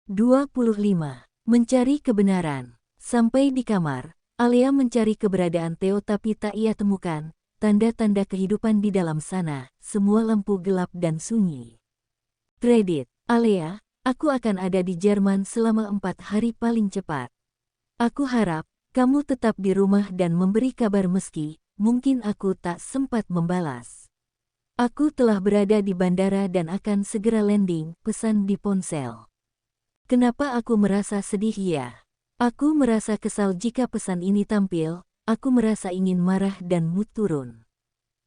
25. Mencari kebenaran. Sampai di kamar, Alea mencari keberadaan Theo tapi tak ia temukan, tanda-tanda kehidupan di dalam sana, semua lampu gelap dan sunyi. Kredit, Alea, aku akan ada di Jerman selama 4 hari paling cepat. Aku harap, kamu tetap di rumah dan memberi kabar meski, mungkin aku tak sempat membalas. Aku telah berada di bandara dan akan segera landing, pesan di ponsel. Kenapa aku merasa sedih ya? Aku merasa kesal jika pesan ini tampil, aku merasa ingin marah dan mood turun.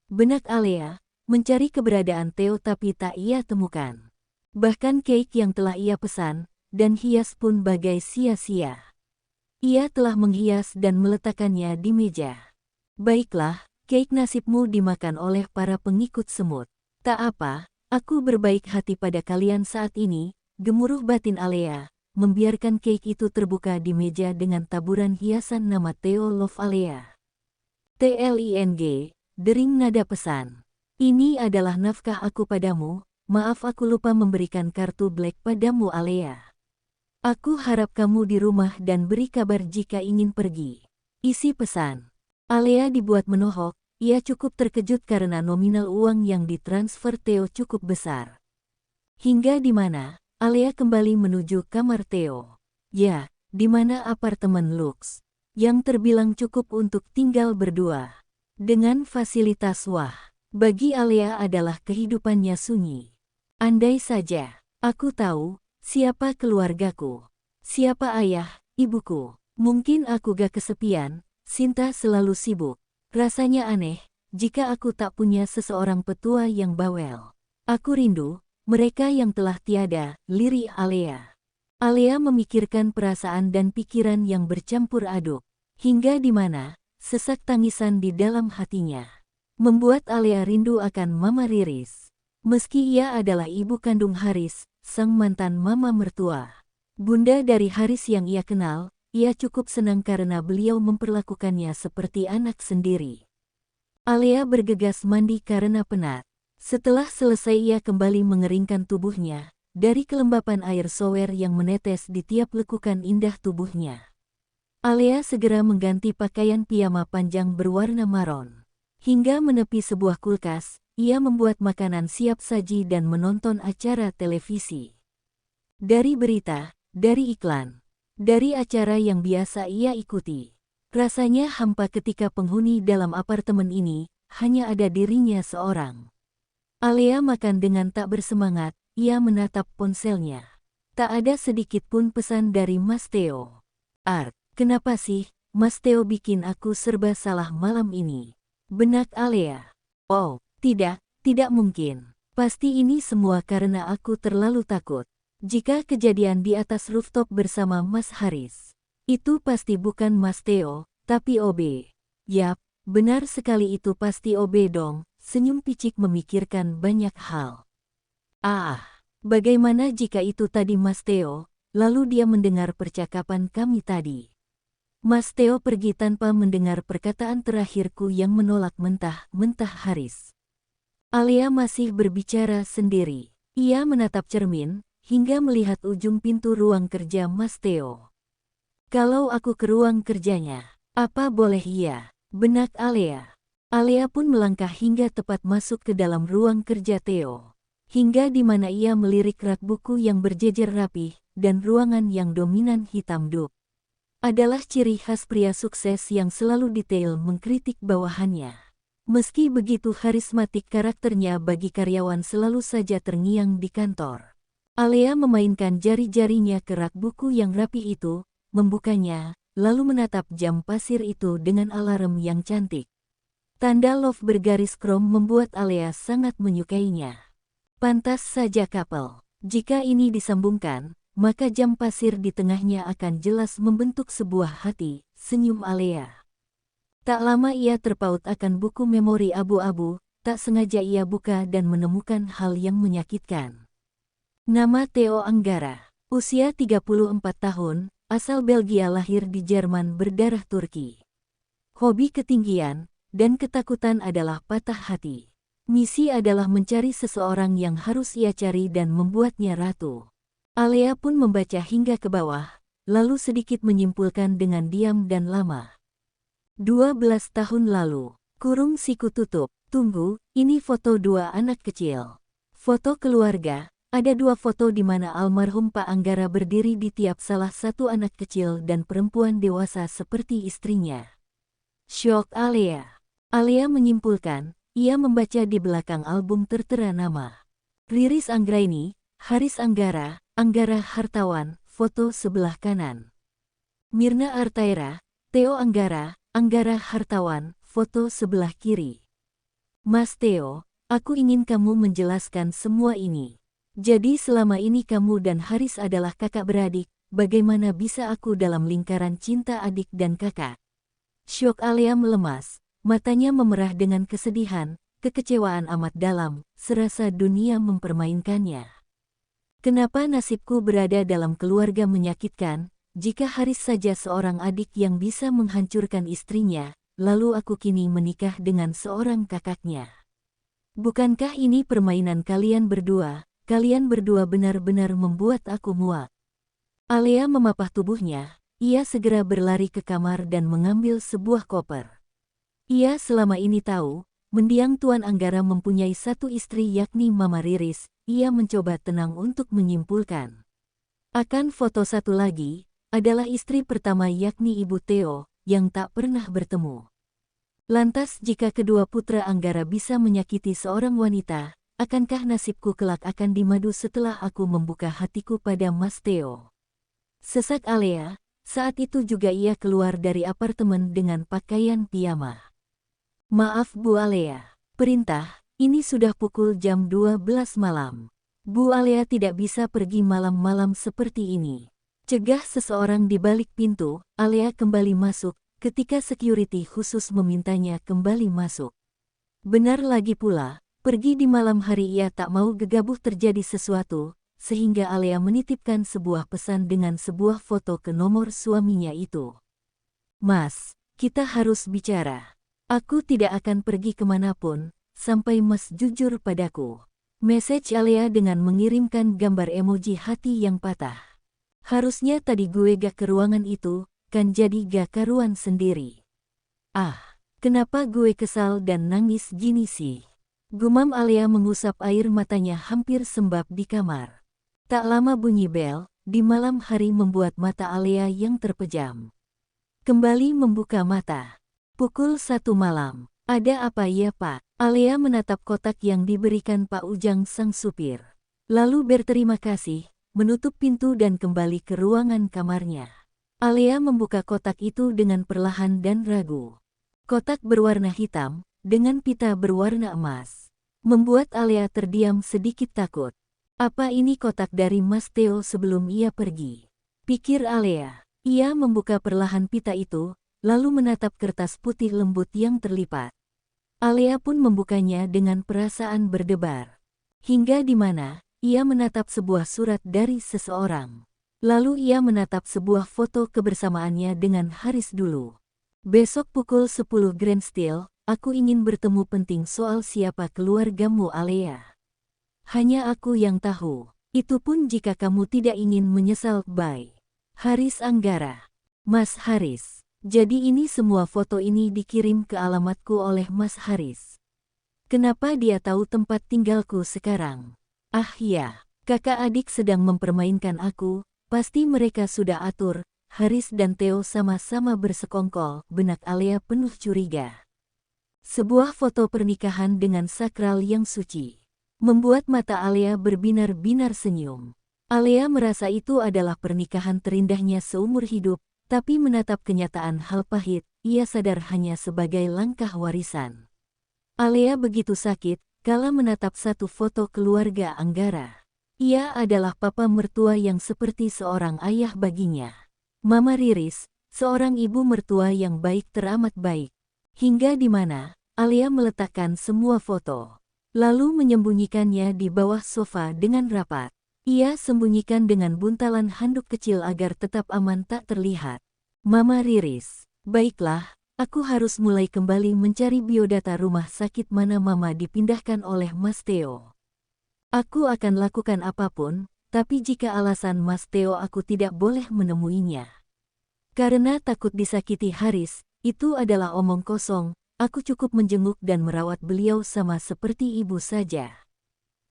Benak Alea, mencari keberadaan Theo tapi tak ia temukan. Bahkan cake yang telah ia pesan, dan hias pun bagai sia-sia. Ia telah menghias dan meletakkannya di meja. Baiklah, cake nasibmu dimakan oleh para pengikut semut. Tak apa, aku berbaik hati pada kalian saat ini, gemuruh batin Alea, membiarkan cake itu terbuka di meja dengan taburan hiasan nama Theo Love Alea. TLING, dering nada pesan. Ini adalah nafkah aku padamu, maaf aku lupa memberikan kartu black padamu Alea. Aku harap kamu di rumah dan beri kabar jika ingin pergi. Isi pesan. Alea dibuat menohok, ia cukup terkejut karena nominal uang yang ditransfer Theo cukup besar. Hingga di mana? Alea kembali menuju kamar Theo. Ya, di mana apartemen luks, yang terbilang cukup untuk tinggal berdua. Dengan fasilitas wah, bagi Alea adalah kehidupannya sunyi. Andai saja, aku tahu, siapa keluargaku, siapa ayah, ibuku. Mungkin aku gak kesepian, Sinta selalu sibuk. Rasanya aneh, jika aku tak punya seseorang petua yang bawel. Aku rindu, mereka yang telah tiada, lirik Alea. Alea memikirkan perasaan dan pikiran yang bercampur aduk. Hingga di mana, sesak tangisan di dalam hatinya. Membuat Alea rindu akan Mama Riris. Meski ia adalah ibu kandung Haris, sang mantan mama mertua. Bunda dari Haris yang ia kenal, ia cukup senang karena beliau memperlakukannya seperti anak sendiri. Alea bergegas mandi karena penat. Setelah selesai ia kembali mengeringkan tubuhnya, dari kelembapan air shower yang menetes di tiap lekukan indah tubuhnya. Alea segera mengganti pakaian piyama panjang berwarna maron. Hingga menepi sebuah kulkas, ia membuat makanan siap saji dan menonton acara televisi. Dari berita, dari iklan, dari acara yang biasa ia ikuti. Rasanya hampa ketika penghuni dalam apartemen ini, hanya ada dirinya seorang. Alea makan dengan tak bersemangat, ia menatap ponselnya. Tak ada sedikit pun pesan dari Mas Theo. Art, kenapa sih, Mas Theo bikin aku serba salah malam ini? Benak Alea. Oh, tidak mungkin. Pasti ini semua karena aku terlalu takut. Jika kejadian di atas rooftop bersama Mas Haris, itu pasti bukan Mas Theo, tapi OB. Yap, benar sekali itu pasti OB dong. Senyum picik memikirkan banyak hal. Bagaimana jika itu tadi Mas Theo, lalu dia mendengar percakapan kami tadi. Mas Theo pergi tanpa mendengar perkataan terakhirku yang menolak mentah-mentah Haris. Alea masih berbicara sendiri. Ia menatap cermin, hingga melihat ujung pintu ruang kerja Mas Theo. Kalau aku ke ruang kerjanya, apa boleh iya? Benak Alea. Alea pun melangkah hingga tepat masuk ke dalam ruang kerja Theo. Hingga di mana ia melirik rak buku yang berjejer rapih, dan ruangan yang dominan hitam duk. Adalah ciri khas pria sukses yang selalu detail mengkritik bawahannya. Meski begitu karismatik karakternya bagi karyawan selalu saja terngiang di kantor. Alea memainkan jari-jarinya ke rak buku yang rapi itu, membukanya, lalu menatap jam pasir itu dengan alarm yang cantik. Tanda love bergaris krom membuat Alea sangat menyukainya. Pantas saja couple. Jika ini disambungkan, maka jam pasir di tengahnya akan jelas membentuk sebuah hati, senyum Alea. Tak lama ia terpaut akan buku memori abu-abu, tak sengaja ia buka dan menemukan hal yang menyakitkan. Nama Theo Anggara, usia 34 tahun, asal Belgia lahir di Jerman berdarah Turki. Hobi ketinggian dan ketakutan adalah patah hati. Misi adalah mencari seseorang yang harus ia cari dan membuatnya ratu. Alea pun membaca hingga ke bawah, lalu sedikit menyimpulkan dengan diam dan lama. 12 tahun lalu, kurung siku tutup, tunggu, ini foto dua anak kecil. Foto keluarga, ada dua foto di mana almarhum Pak Anggara berdiri di tiap salah satu anak kecil dan perempuan dewasa seperti istrinya. Syok Alea. Alea menyimpulkan, ia membaca di belakang album tertera nama Riris Anggraini, Haris Anggara, Anggara Hartawan, foto sebelah kanan. Mirna Artaira, Theo Anggara, Anggara Hartawan, foto sebelah kiri. Mas Theo, aku ingin kamu menjelaskan semua ini. Jadi selama ini kamu dan Haris adalah kakak beradik, bagaimana bisa aku dalam lingkaran cinta adik dan kakak? Syok Alea melemas, matanya memerah dengan kesedihan, kekecewaan amat dalam, serasa dunia mempermainkannya. Kenapa nasibku berada dalam keluarga menyakitkan? Jika Haris saja seorang adik yang bisa menghancurkan istrinya, lalu aku kini menikah dengan seorang kakaknya. Bukankah ini permainan kalian berdua? Kalian berdua benar-benar membuat aku muak. Alea memapah tubuhnya, ia segera berlari ke kamar dan mengambil sebuah koper. Ia selama ini tahu, mendiang Tuan Anggara mempunyai satu istri yakni Mama Riris, ia mencoba tenang untuk menyimpulkan. Akan foto satu lagi, adalah istri pertama yakni Ibu Theo, yang tak pernah bertemu. Lantas jika kedua putra Anggara bisa menyakiti seorang wanita, akankah nasibku kelak akan dimadu setelah aku membuka hatiku pada Mas Theo? Sesak Alea, saat itu juga ia keluar dari apartemen dengan pakaian piyama. Maaf Bu Alea, perintah, ini sudah pukul jam 12 malam. Bu Alea tidak bisa pergi malam-malam seperti ini. Cegah seseorang di balik pintu, Alea kembali masuk, ketika security khusus memintanya kembali masuk. Benar lagi pula, pergi di malam hari ia tak mau gegabah terjadi sesuatu, sehingga Alea menitipkan sebuah pesan dengan sebuah foto ke nomor suaminya itu. Mas, kita harus bicara. Aku tidak akan pergi kemanapun, sampai Mas jujur padaku. Message Alea dengan mengirimkan gambar emoji hati yang patah. Harusnya tadi gue gak ke ruangan itu, kan jadi gak karuan sendiri. Ah, kenapa gue kesal dan nangis gini sih? Gumam Alea mengusap air matanya hampir sembab di kamar. Tak lama bunyi bel, di malam hari membuat mata Alea yang terpejam. Kembali membuka mata. Pukul 1 malam. Ada apa ya Pak? Alea menatap kotak yang diberikan Pak Ujang sang supir. Lalu berterima kasih, menutup pintu dan kembali ke ruangan kamarnya. Alea membuka kotak itu dengan perlahan dan ragu. Kotak berwarna hitam, dengan pita berwarna emas. Membuat Alea terdiam sedikit takut. Apa ini kotak dari Mas Theo sebelum ia pergi? Pikir Alea. Ia membuka perlahan pita itu, lalu menatap kertas putih lembut yang terlipat. Alea pun membukanya dengan perasaan berdebar. Hingga di mana, ia menatap sebuah surat dari seseorang. Lalu ia menatap sebuah foto kebersamaannya dengan Haris dulu. Besok pukul 10 Grand Steel, aku ingin bertemu penting soal siapa keluargamu Alea. Hanya aku yang tahu, itu pun jika kamu tidak ingin menyesal. Bye. Haris Anggara. Mas Haris. Jadi ini semua foto ini dikirim ke alamatku oleh Mas Haris. Kenapa dia tahu tempat tinggalku sekarang? Ah ya, kakak adik sedang mempermainkan aku, pasti mereka sudah atur. Haris dan Theo sama-sama bersekongkol, benak Alea penuh curiga. Sebuah foto pernikahan dengan sakral yang suci. Membuat mata Alea berbinar-binar senyum. Alea merasa itu adalah pernikahan terindahnya seumur hidup, tapi menatap kenyataan hal pahit, ia sadar hanya sebagai langkah warisan. Alea begitu sakit, kala menatap satu foto keluarga Anggara. Ia adalah papa mertua yang seperti seorang ayah baginya. Mama Riris, seorang ibu mertua yang baik teramat baik. Hingga di mana, Alea meletakkan semua foto. Lalu menyembunyikannya di bawah sofa dengan rapat. Ia sembunyikan dengan buntalan handuk kecil agar tetap aman tak terlihat. Mama Riris, baiklah, aku harus mulai kembali mencari biodata rumah sakit mana Mama dipindahkan oleh Mas Theo. Aku akan lakukan apapun, tapi jika alasan Mas Theo aku tidak boleh menemuinya karena takut disakiti Haris, itu adalah omong kosong. Aku cukup menjenguk dan merawat beliau sama seperti ibu saja.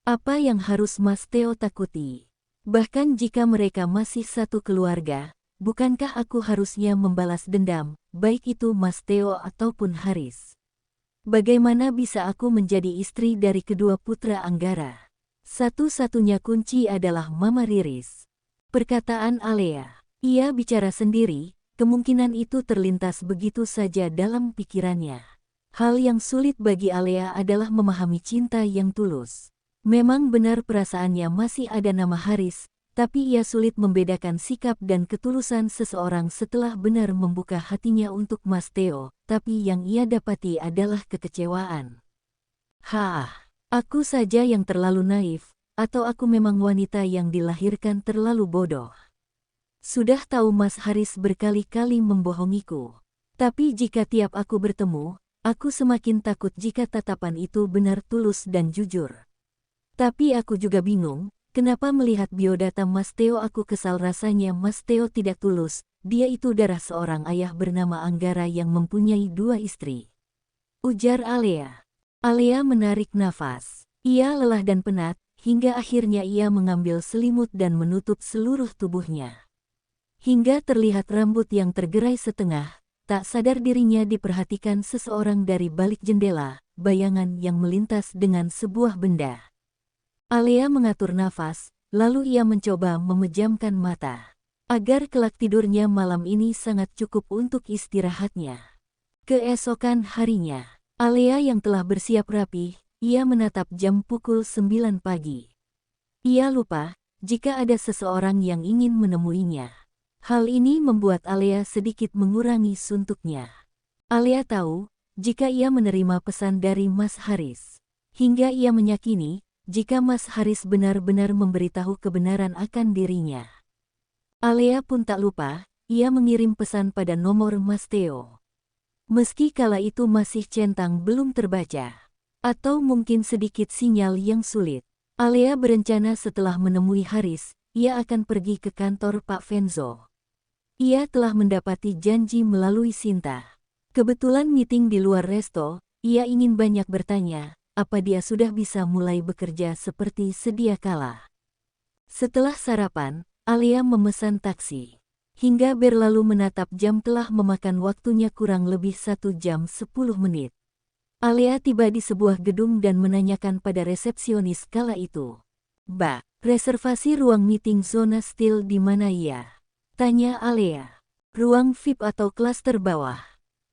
Apa yang harus Mas Theo takuti? Bahkan jika mereka masih satu keluarga, bukankah aku harusnya membalas dendam, baik itu Mas Theo ataupun Haris? Bagaimana bisa aku menjadi istri dari kedua putra Anggara? Satu-satunya kunci adalah Mama Riris. Perkataan Alea. Ia bicara sendiri, kemungkinan itu terlintas begitu saja dalam pikirannya. Hal yang sulit bagi Alea adalah memahami cinta yang tulus. Memang benar perasaannya masih ada nama Haris, tapi ia sulit membedakan sikap dan ketulusan seseorang setelah benar membuka hatinya untuk Mas Theo, tapi yang ia dapati adalah kekecewaan. Aku saja yang terlalu naif, atau aku memang wanita yang dilahirkan terlalu bodoh. Sudah tahu Mas Haris berkali-kali membohongiku. Tapi jika tiap aku bertemu, aku semakin takut jika tatapan itu benar tulus dan jujur. Tapi aku juga bingung, kenapa melihat biodata Mas Theo aku kesal rasanya Mas Theo tidak tulus, dia itu darah seorang ayah bernama Anggara yang mempunyai 2 istri. Ujar Alea. Alea menarik nafas. Ia lelah dan penat, hingga akhirnya ia mengambil selimut dan menutup seluruh tubuhnya. Hingga terlihat rambut yang tergerai setengah, tak sadar dirinya diperhatikan seseorang dari balik jendela, bayangan yang melintas dengan sebuah benda. Alea mengatur nafas, lalu ia mencoba memejamkan mata. Agar kelak tidurnya malam ini sangat cukup untuk istirahatnya. Keesokan harinya, Alea yang telah bersiap rapi, ia menatap jam pukul 9 pagi. Ia lupa, jika ada seseorang yang ingin menemuinya. Hal ini membuat Alea sedikit mengurangi suntuknya. Alea tahu, jika ia menerima pesan dari Mas Haris. Hingga ia meyakini, jika Mas Haris benar-benar memberitahu kebenaran akan dirinya. Alea pun tak lupa, ia mengirim pesan pada nomor Mas Theo. Meski kala itu masih centang belum terbaca. Atau mungkin sedikit sinyal yang sulit. Alea berencana setelah menemui Haris, ia akan pergi ke kantor Pak Venzo. Ia telah mendapati janji melalui Sinta. Kebetulan meeting di luar resto, ia ingin banyak bertanya, apa dia sudah bisa mulai bekerja seperti sedia kala. Setelah sarapan, Alea memesan taksi. Hingga berlalu menatap jam telah memakan waktunya kurang lebih 1 jam 10 menit. Alea tiba di sebuah gedung dan menanyakan pada resepsionis kala itu. "Mbak, reservasi ruang meeting zona steel di mana ya?" Tanya Alea. "Ruang VIP atau kelas terbawah?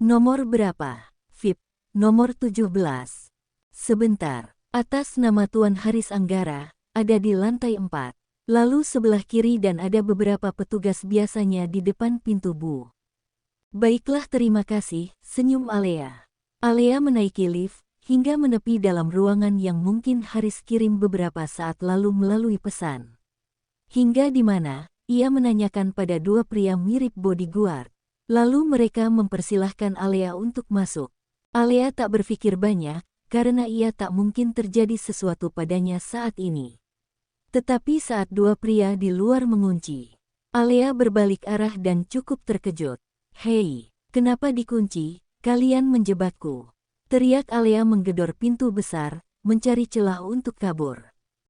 Nomor berapa?" "VIP, nomor 17. "Sebentar, atas nama Tuan Haris Anggara, ada di lantai 4. Lalu sebelah kiri dan ada beberapa petugas biasanya di depan pintu Bu." "Baiklah terima kasih," senyum Alea. Alea menaiki lift, hingga menepi dalam ruangan yang mungkin Haris kirim beberapa saat lalu melalui pesan. Hingga di mana, ia menanyakan pada 2 pria mirip bodyguard. Lalu mereka mempersilahkan Alea untuk masuk. Alea tak berpikir banyak, karena ia tak mungkin terjadi sesuatu padanya saat ini. Tetapi saat 2 pria di luar mengunci, Alea berbalik arah dan cukup terkejut. "Hei, kenapa dikunci? Kalian menjebakku!" teriak Alea menggedor pintu besar, mencari celah untuk kabur.